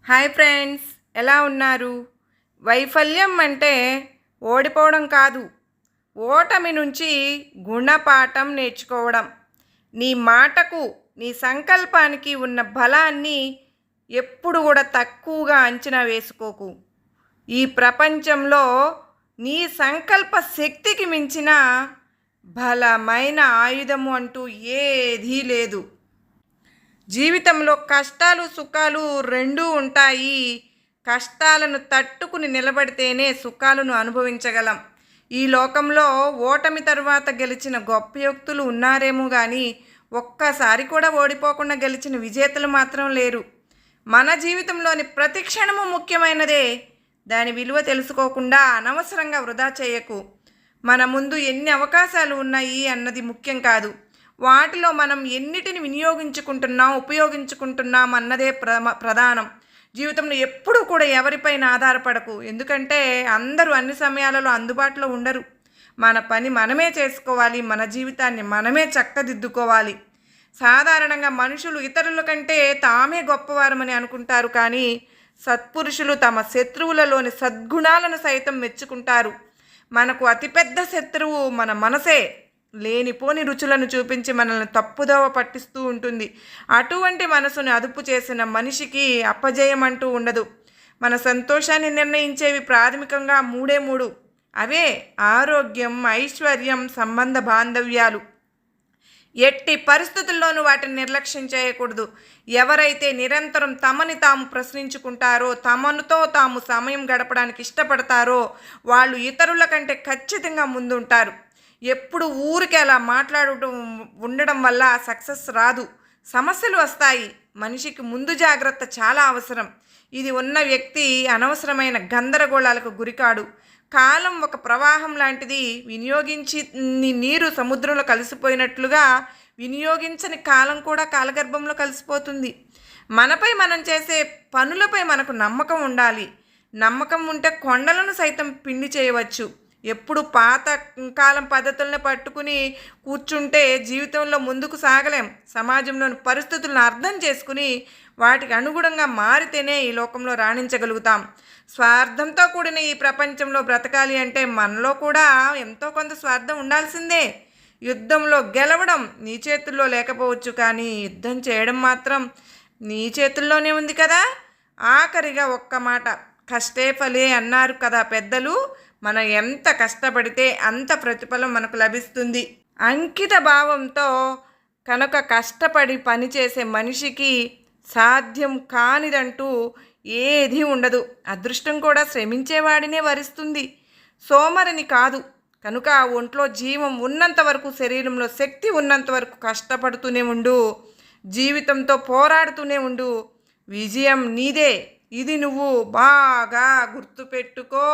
Hi friends, ఎలా ఉన్నారు? వైఫల్యం అంటే ఓడిపోవడం కాదు, ఓటమి నుంచి గుణపాఠం నేర్చుకోవడం. నీ మాటకు, నీ సంకల్పానికి ఉన్న బలాన్ని ఎప్పుడు కూడా తక్కువగా అంచనా వేసుకోకు. ఈ ప్రపంచంలో నీ సంకల్ప శక్తికి మించిన బలమైన ఆయుధము అంటూ ఏదీ లేదు. జీవితంలో కష్టాలు సుఖాలు రెండూ ఉంటాయి. కష్టాలను తట్టుకుని నిలబడితేనే సుఖాలను అనుభవించగలం. ఈ లోకంలో ఓటమి తర్వాత గెలిచిన గొప్ప వ్యక్తులు ఉన్నారేమో కానీ ఒక్కసారి కూడా ఓడిపోకుండా గెలిచిన విజేతలు మాత్రం లేరు. మన జీవితంలోని ప్రతి క్షణము ముఖ్యమైనదే. దాని విలువ తెలుసుకోకుండా అనవసరంగా వృధా చేయకు. మన ముందు ఎన్ని అవకాశాలు ఉన్నాయి అన్నది ముఖ్యం కాదు, వాటిలో మనం ఎన్నిటిని ఉపయోగించుకుంటున్నాం అన్నదే ప్రధానం. జీవితంలో ఎప్పుడూ కూడా ఎవరిపైన ఆధారపడకు, ఎందుకంటే అందరూ అన్ని సమయాలలో అందుబాటులో ఉండరు. మన పని మనమే చేసుకోవాలి, మన జీవితాన్ని మనమే చక్కదిద్దుకోవాలి. సాధారణంగా మనుషులు ఇతరుల కంటే తామే గొప్పవారమని అనుకుంటారు, కానీ సత్పురుషులు తమ శత్రువులలోని సద్గుణాలను సైతం మెచ్చుకుంటారు. మనకు అతిపెద్ద శత్రువు మన మనసే. లేనిపోని రుచులను చూపించి మనల్ని తప్పుదోవ పట్టిస్తూ ఉంటుంది. అటువంటి మనసుని అదుపు చేసిన మనిషికి అపజయం అంటూ ఉండదు. మన సంతోషాన్ని నిర్ణయించేవి ప్రాథమికంగా మూడు. అవే ఆరోగ్యం, ఐశ్వర్యం, సంబంధ బాంధవ్యాలు. ఎట్టి పరిస్థితుల్లోనూ వాటిని నిర్లక్ష్యం చేయకూడదు. ఎవరైతే నిరంతరం తమని తాము ప్రశ్నించుకుంటారో, తమనుతో తాము సమయం గడపడానికి ఇష్టపడతారో వాళ్ళు ఇతరుల కంటే ఖచ్చితంగా ముందుంటారు. ఎప్పుడు ఊరికి అలా ఉండడం వల్ల సక్సెస్ రాదు, సమస్యలు వస్తాయి. మనిషికి ముందు జాగ్రత్త చాలా అవసరం. ఇది ఉన్న వ్యక్తి అనవసరమైన గందరగోళాలకు గురికాడు. కాలం ఒక ప్రవాహం లాంటిది. వినియోగించి నీరు సముద్రంలో కలిసిపోయినట్లుగా వినియోగించని కాలం కూడా కాలగర్భంలో కలిసిపోతుంది. మనపై మనం చేసే పనులపై మనకు నమ్మకం ఉండాలి. నమ్మకం ఉంటే కొండలను సైతం పిండి చేయవచ్చు. ఎప్పుడు పాత కాలం పద్ధతులను పట్టుకుని కూర్చుంటే జీవితంలో ముందుకు సాగలేం. సమాజంలోని పరిస్థితులను అర్థం చేసుకుని వాటికి అనుగుణంగా మారితేనే ఈ లోకంలో రాణించగలుగుతాం. స్వార్థంతో కూడిన ఈ ప్రపంచంలో బ్రతకాలి అంటే మనలో కూడా ఎంతో కొంత స్వార్థం ఉండాల్సిందే. యుద్ధంలో గెలవడం నీ చేతుల్లో లేకపోవచ్చు, కానీ యుద్ధం చేయడం మాత్రం నీ చేతుల్లోనే ఉంది కదా. ఆఖరిగా ఒక్క మాట, కష్టే ఫలే అన్నారు కదా పెద్దలు. మనం ఎంత కష్టపడితే అంత ప్రతిఫలం మనకు లభిస్తుంది. అంకిత భావంతో కనుక కష్టపడి పనిచేసే మనిషికి సాధ్యం కానిదంటూ ఏదీ ఉండదు. అదృష్టం కూడా శ్రమించేవాడినే వరిస్తుంది, సోమరిని కాదు. కనుక ఒంట్లో జీవం ఉన్నంత వరకు, శరీరంలో శక్తి ఉన్నంత వరకు కష్టపడుతూనే ఉండు. జీవితంతో పోరాడుతూనే ఉండు. విజయం నీదే. ఇది నువ్వు బాగా గుర్తుపెట్టుకో.